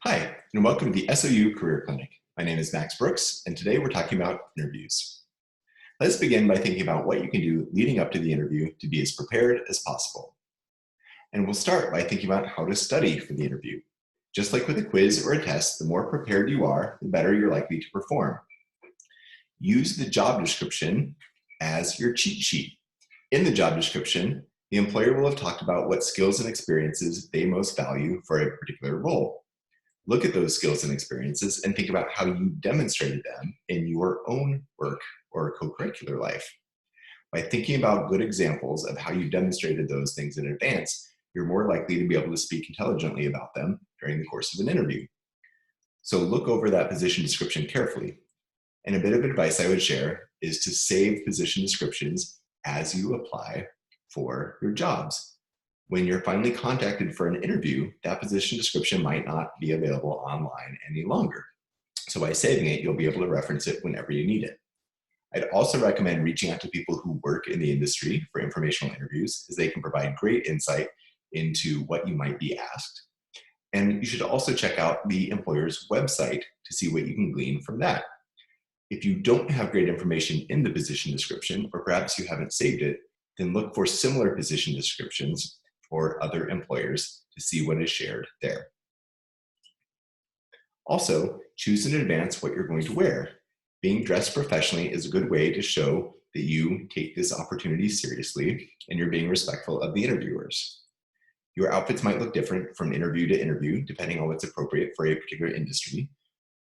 Hi, and welcome to the SOU Career Clinic. My name is Max Brooks, and today we're talking about interviews. Let's begin by thinking about what you can do leading up to the interview to be as prepared as possible. And we'll start by thinking about how to study for the interview. Just like with a quiz or a test, the more prepared you are, the better you're likely to perform. Use the job description as your cheat sheet. In the job description, the employer will have talked about what skills and experiences they most value for a particular role. Look at those skills and experiences and think about how you demonstrated them in your own work or co-curricular life. By thinking about good examples of how you demonstrated those things in advance, you're more likely to be able to speak intelligently about them during the course of an interview. So look over that position description carefully. And a bit of advice I would share is to save position descriptions as you apply for your jobs. When you're finally contacted for an interview, that position description might not be available online any longer. So by saving it, you'll be able to reference it whenever you need it. I'd also recommend reaching out to people who work in the industry for informational interviews, as they can provide great insight into what you might be asked. And you should also check out the employer's website to see what you can glean from that. If you don't have great information in the position description, or perhaps you haven't saved it, then look for similar position descriptions for other employers to see what is shared there. Also, choose in advance what you're going to wear. Being dressed professionally is a good way to show that you take this opportunity seriously and you're being respectful of the interviewers. Your outfits might look different from interview to interview, depending on what's appropriate for a particular industry.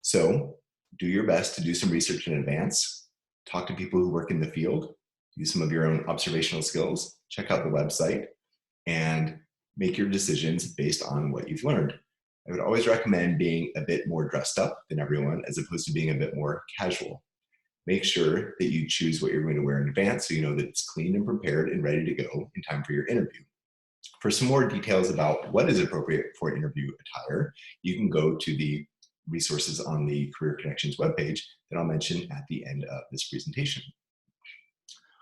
So do your best to do some research in advance, talk to people who work in the field, use some of your own observational skills, check out the website, and make your decisions based on what you've learned. I would always recommend being a bit more dressed up than everyone, as opposed to being a bit more casual. Make sure that you choose what you're going to wear in advance so you know that it's clean and prepared and ready to go in time for your interview. For some more details about what is appropriate for interview attire, you can go to the resources on the Career Connections webpage that I'll mention at the end of this presentation.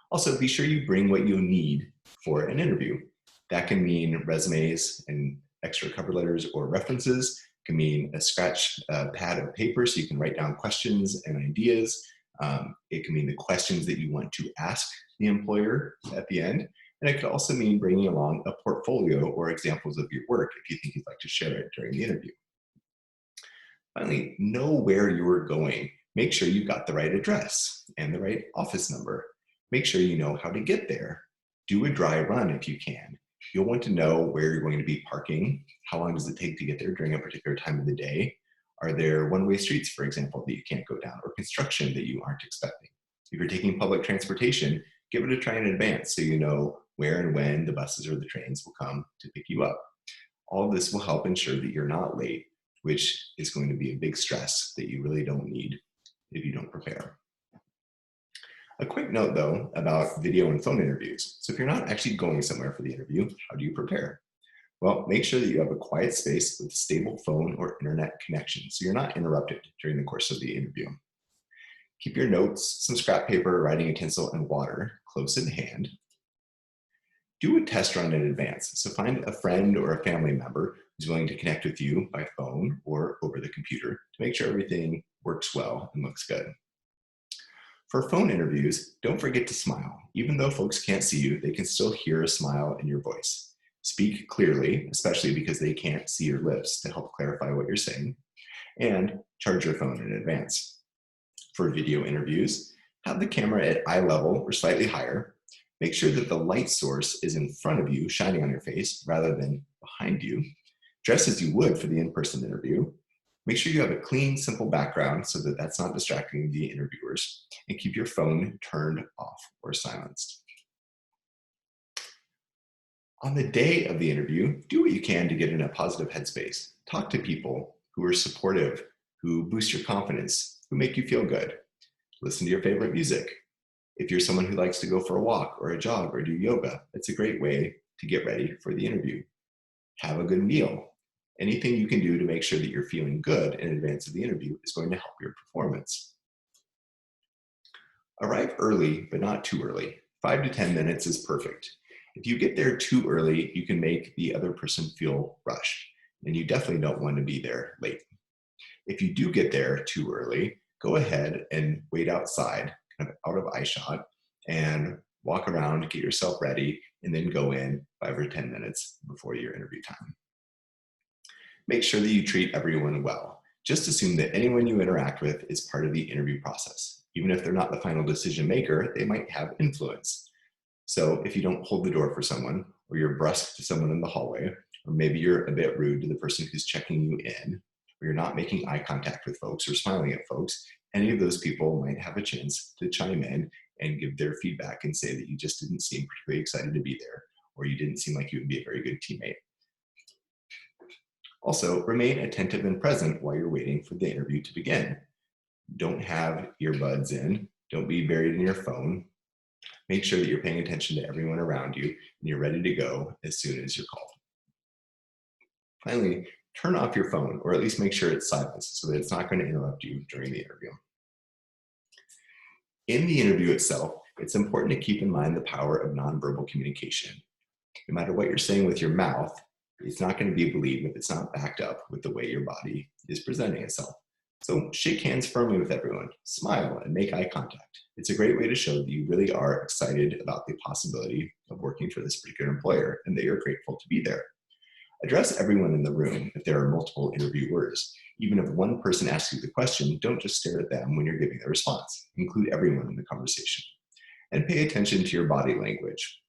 Also, be sure you bring what you'll need for an interview. That can mean resumes and extra cover letters or references. It can mean a scratch pad of paper so you can write down questions and ideas. It can mean the questions that you want to ask the employer at the end. And it could also mean bringing along a portfolio or examples of your work if you think you'd like to share it during the interview. Finally, know where you're going. Make sure you've got the right address and the right office number. Make sure you know how to get there. Do a dry run if you can. You'll want to know where you're going to be parking. How long does it take to get there during a particular time of the day? Are there one-way streets, for example, that you can't go down, or construction that you aren't expecting? If you're taking public transportation, give it a try in advance so you know where and when the buses or the trains will come to pick you up. All of this will help ensure that you're not late, which is going to be a big stress that you really don't need if you don't prepare. A quick note, though, about video and phone interviews. So if you're not actually going somewhere for the interview, how do you prepare? Well, make sure that you have a quiet space with a stable phone or internet connection so you're not interrupted during the course of the interview. Keep your notes, some scrap paper, writing utensil, and water close in hand. Do a test run in advance. So find a friend or a family member who's willing to connect with you by phone or over the computer to make sure everything works well and looks good. For phone interviews, don't forget to smile. Even though folks can't see you, they can still hear a smile in your voice. Speak clearly, especially because they can't see your lips, to help clarify what you're saying. And charge your phone in advance. For video interviews, have the camera at eye level or slightly higher. Make sure that the light source is in front of you, shining on your face, rather than behind you. Dress as you would for the in-person interview. Make sure you have a clean, simple background so that that's not distracting the interviewers, and keep your phone turned off or silenced. On the day of the interview, do what you can to get in a positive headspace. Talk to people who are supportive, who boost your confidence, who make you feel good. Listen to your favorite music. If you're someone who likes to go for a walk or a jog or do yoga, it's a great way to get ready for the interview. Have a good meal. Anything you can do to make sure that you're feeling good in advance of the interview is going to help your performance. Arrive early, but not too early. 5 to 10 minutes is perfect. If you get there too early, you can make the other person feel rushed. and you definitely don't want to be there late. If you do get there too early, go ahead and wait outside, kind of out of eyeshot, and walk around, get yourself ready, and then go in 5 or 10 minutes before your interview time. Make sure that you treat everyone well. Just assume that anyone you interact with is part of the interview process. Even if they're not the final decision maker, they might have influence. So if you don't hold the door for someone, or you're brusque to someone in the hallway, or maybe you're a bit rude to the person who's checking you in, or you're not making eye contact with folks or smiling at folks, any of those people might have a chance to chime in and give their feedback and say that you just didn't seem particularly excited to be there, or you didn't seem like you would be a very good teammate. Also, remain attentive and present while you're waiting for the interview to begin. Don't have earbuds in, don't be buried in your phone. Make sure that you're paying attention to everyone around you and you're ready to go as soon as you're called. Finally, turn off your phone, or at least make sure it's silenced so that it's not going to interrupt you during the interview. In the interview itself, it's important to keep in mind the power of nonverbal communication. No matter what you're saying with your mouth, it's not going to be believed if it's not backed up with the way your body is presenting itself. So shake hands firmly with everyone, smile, and make eye contact. It's a great way to show that you really are excited about the possibility of working for this particular employer and that you're grateful to be there. Address everyone in the room if there are multiple interviewers. Even if one person asks you the question, don't just stare at them when you're giving the response. Include everyone in the conversation. And pay attention to your body language.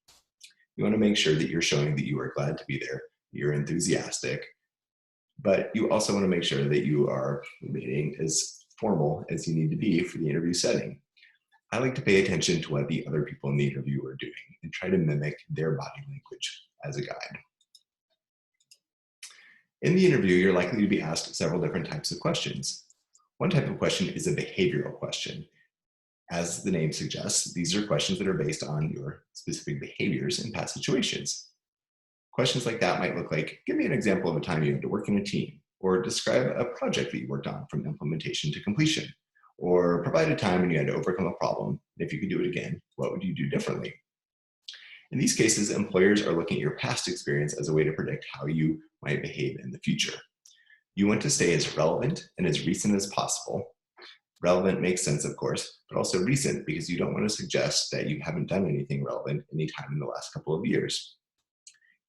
You want to make sure that you're showing that you are glad to be there, you're enthusiastic, but you also want to make sure that you are remaining as formal as you need to be for the interview setting. I like to pay attention to what the other people in the interview are doing and try to mimic their body language as a guide. In the interview, you're likely to be asked several different types of questions. One type of question is a behavioral question. As the name suggests, these are questions that are based on your specific behaviors in past situations. Questions like that might look like, give me an example of a time you had to work in a team, or describe a project that you worked on from implementation to completion, or provide a time when you had to overcome a problem. If you could do it again, what would you do differently? In these cases, employers are looking at your past experience as a way to predict how you might behave in the future. You want to stay as relevant and as recent as possible. Relevant makes sense, of course, but also recent because you don't want to suggest that you haven't done anything relevant anytime in the last couple of years.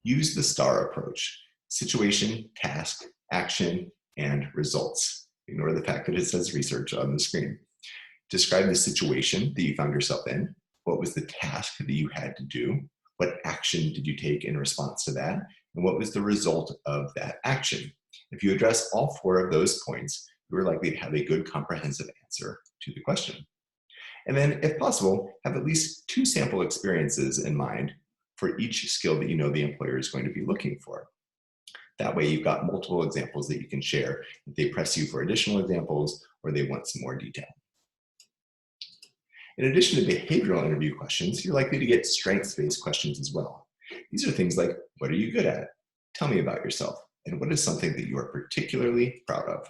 Use the STAR approach: situation, task, action, and results. Ignore the fact that it says research on the screen. Describe the situation that you found yourself in. What was the task that you had to do? What action did you take in response to that? And what was the result of that action? If you address all 4 of those points, you are likely to have a good comprehensive answer to the question. And then, if possible, have at least 2 sample experiences in mind for each skill that you know the employer is going to be looking for. That way you've got multiple examples that you can share if they press you for additional examples or they want some more detail. In addition to behavioral interview questions, you're likely to get strengths-based questions as well. These are things like, what are you good at? Tell me about yourself. And what is something that you are particularly proud of?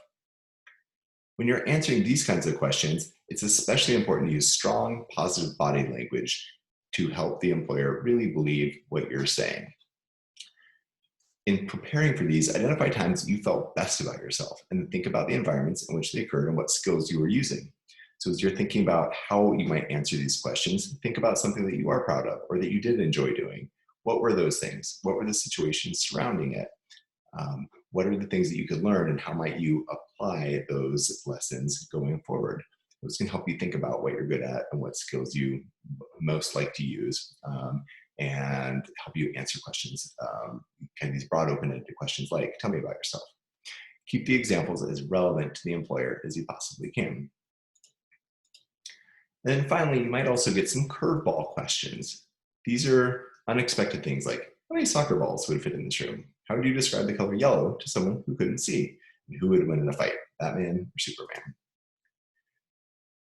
When you're answering these kinds of questions, it's especially important to use strong, positive body language to help the employer really believe what you're saying. In preparing for these, identify times you felt best about yourself and think about the environments in which they occurred and what skills you were using. So as you're thinking about how you might answer these questions, think about something that you are proud of or that you did enjoy doing. What were those things? What were the situations surrounding it? What are the things that you could learn and how might you apply those lessons going forward? Those can help you think about what you're good at and what skills you most like to use, and help you answer questions, kind of these broad open-ended questions like, tell me about yourself. Keep the examples as relevant to the employer as you possibly can. And then finally, you might also get some curveball questions. These are unexpected things like, how many soccer balls would fit in this room? How would you describe the color yellow to someone who couldn't see? And who would win in a fight, Batman or Superman?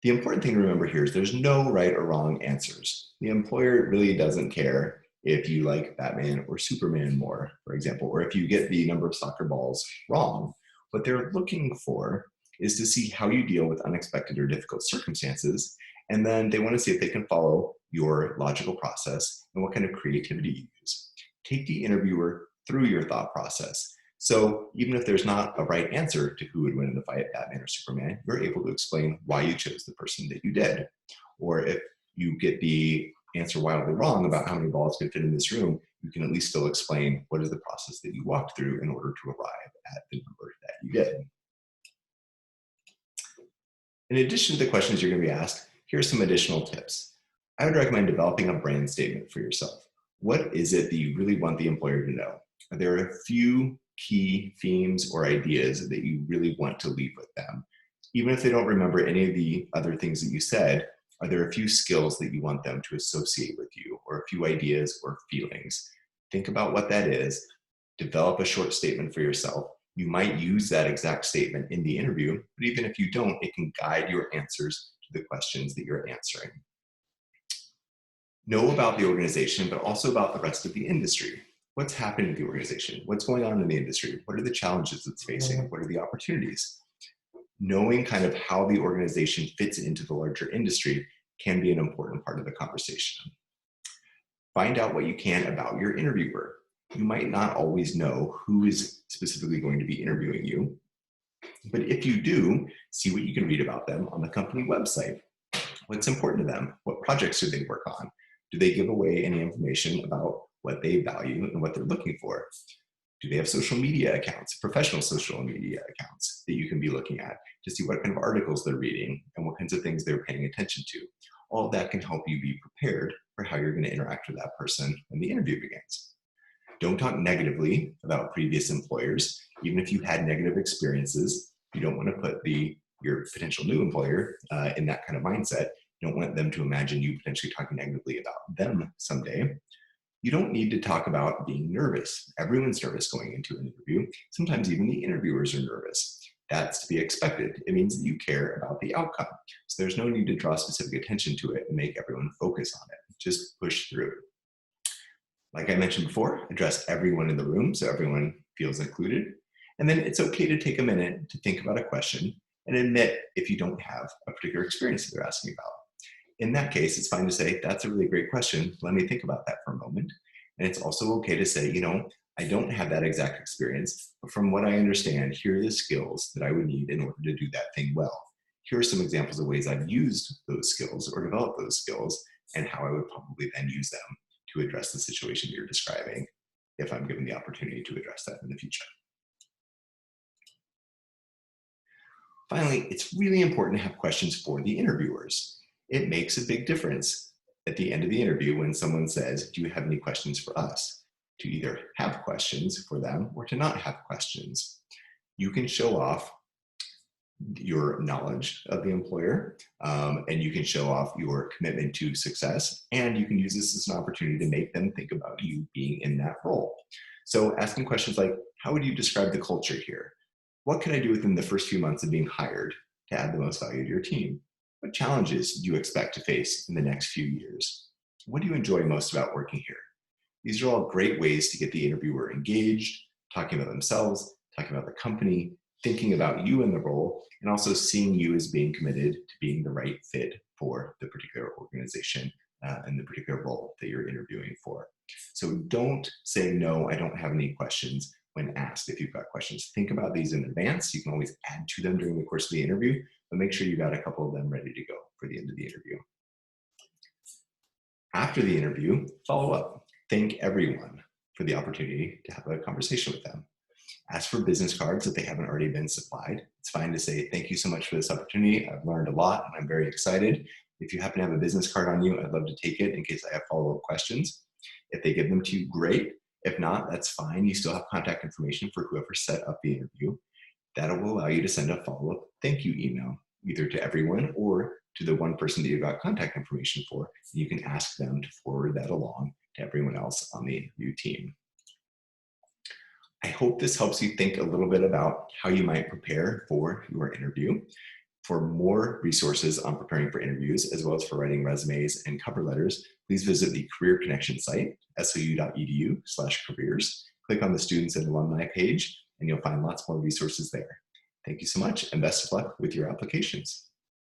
The important thing to remember here is there's no right or wrong answers. The employer really doesn't care if you like Batman or Superman more, for example, or if you get the number of soccer balls wrong. What they're looking for is to see how you deal with unexpected or difficult circumstances, and then they want to see if they can follow your logical process and what kind of creativity you use. Take the interviewer through your thought process So even if there's not a right answer to who would win in the fight, Batman or Superman, you're able to explain why you chose the person that you did. Or if you get the answer wildly wrong about how many balls could fit in this room, you can at least still explain what is the process that you walked through in order to arrive at the number that you did. In addition to the questions you're going to be asked, here are some additional tips. I would recommend developing a brand statement for yourself. What is it that you really want the employer to know? Are there a few key themes or ideas that you really want to leave with them? Even if they don't remember any of the other things that you said, are there a few skills that you want them to associate with you, or a few ideas or feelings? Think about what that is. Develop a short statement for yourself. You might use that exact statement in the interview, but even if you don't, it can guide your answers to the questions that you're answering. Know about the organization, but also about the rest of the industry. What's happening in the organization? What's going on in the industry? What are the challenges it's facing? What are the opportunities? Knowing kind of how the organization fits into the larger industry can be an important part of the conversation. Find out what you can about your interviewer. You might not always know who is specifically going to be interviewing you, but if you do, see what you can read about them on the company website. What's important to them? What projects do they work on? Do they give away any information about what they value and what they're looking for? Do they have social media accounts, professional social media accounts that you can be looking at to see what kind of articles they're reading and what kinds of things they're paying attention to? All of that can help you be prepared for how you're going to interact with that person when the interview begins. Don't talk negatively about previous employers. Even if you had negative experiences, you don't want to put your potential new employer in that kind of mindset. You don't want them to imagine you potentially talking negatively about them someday. You don't need to talk about being nervous. Everyone's nervous going into an interview. Sometimes even the interviewers are nervous. That's to be expected. It means that you care about the outcome. So there's no need to draw specific attention to it and make everyone focus on it. Just push through. Like I mentioned before, address everyone in the room so everyone feels included. And then it's okay to take a minute to think about a question and admit if you don't have a particular experience that they're asking about. In that case, it's fine to say, that's a really great question. Let me think about that for a moment. And it's also okay to say, I don't have that exact experience, but from what I understand, here are the skills that I would need in order to do that thing well. Here are some examples of ways I've used those skills or developed those skills and how I would probably then use them to address the situation you're describing if I'm given the opportunity to address that in the future. Finally, it's really important to have questions for the interviewers. It makes a big difference at the end of the interview when someone says, do you have any questions for us? To either have questions for them or to not have questions. You can show off your knowledge of the employer, and you can show off your commitment to success, and you can use this as an opportunity to make them think about you being in that role. So asking questions like, how would you describe the culture here? What can I do within the first few months of being hired to add the most value to your team? What challenges do you expect to face in the next few years? What do you enjoy most about working here? These are all great ways to get the interviewer engaged, talking about themselves, talking about the company, thinking about you in the role, and also seeing you as being committed to being the right fit for the particular organization and the particular role that you're interviewing for. So don't say, no, I don't have any questions when asked. If you've got questions, think about these in advance. You can always add to them during the course of the interview, but make sure you've got a couple of them ready to go for the end of the interview. After the interview, follow up. Thank everyone for the opportunity to have a conversation with them. Ask for business cards if they haven't already been supplied. It's fine to say, thank you so much for this opportunity. I've learned a lot and I'm very excited. If you happen to have a business card on you, I'd love to take it in case I have follow-up questions. If they give them to you, great. If not, that's fine. You still have contact information for whoever set up the interview. That will allow you to send a follow-up thank you email, either to everyone or to the one person that you got contact information for. And you can ask them to forward that along to everyone else on the interview team. I hope this helps you think a little bit about how you might prepare for your interview. For more resources on preparing for interviews, as well as for writing resumes and cover letters, please visit the Career Connection site, sou.edu/careers. Click on the Students and Alumni page, and you'll find lots more resources there. Thank you so much, and best of luck with your applications.